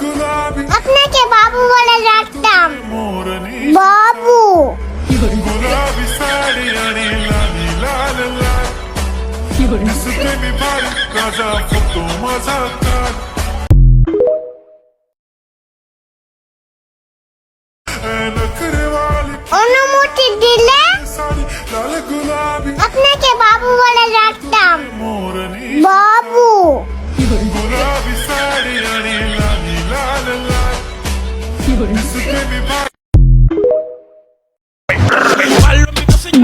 আপনাকে বাবু বলে ডাকতাম। বাবু। गुलाबी साडी आणि लाली लाल लाल दिसते मी भारी राजा फुटतो माझा काल नखरेवाली অনুমতি দিলে साडी लाल गुलाबी আপনাকে বাবু বলে ডাকতাম। मोरनी বাবু। गुलाबी साडी आणि लाली लाल लाल दिसते मी भारी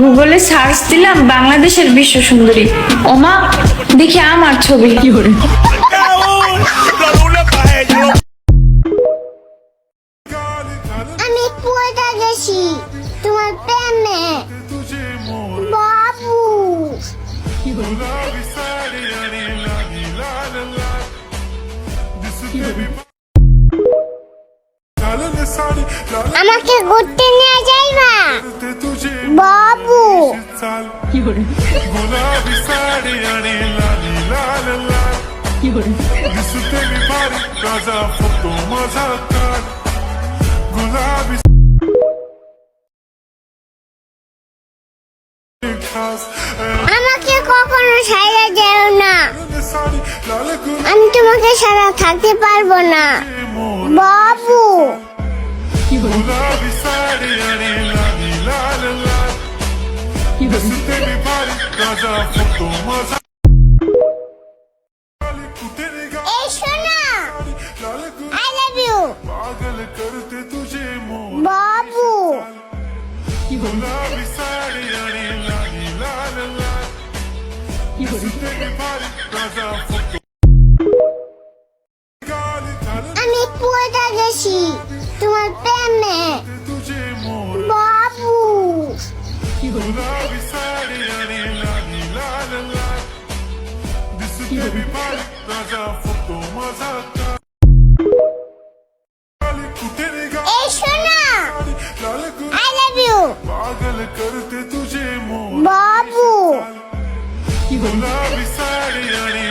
গুগলে সার্চ দিলাম বাংলাদেশের বিশ্ব সুন্দরী, ওমা দেখি আমার ছবি। কি করে আমি পড়ে গেছি তোমার প্রেমে। तुझे मोर বাবু। गुलाबी साडी आणि लाली लाल लाल दिसते मी लाल साडी लाल আমাকে ঘুরতে নিয়ে যাইবা। ते तुझे বাবু। चाल गुलाबी साडी आणि लाली लाल लाल दिसते मी भारी राजा फुटतो माझा काल गुलाबी खास আমাকে কখনো ছাইড়া যেও না। साडी लाल আমি তোমাকে ছাড়া থাকতে পারবো না। বাবু। गुलाबी साडी आणि लाली लाल लाल दिसते मी भारी राजा फुटतो माझा कुठे निघा এই শোনো, लाल আই লাভ ইউ। पागल करते तुझे मोर বাবু। गुलाबी साडी आणि लाली लाल लाल दिसते मी भारी राजा फुटतो गाली घालून আমি পড়ে গেছি তোমার প্রেমে। तुझे मोर বাবু। गुलाबी साडी आणि लाली लाल लाल दिसते मी भारी राजा फुटतो माझा काल गाली कुठे निघा এই শোনো, लाल আই লাভ ইউ। पागल करते तुझे मोर বাবু। गुलाबी साडी आणि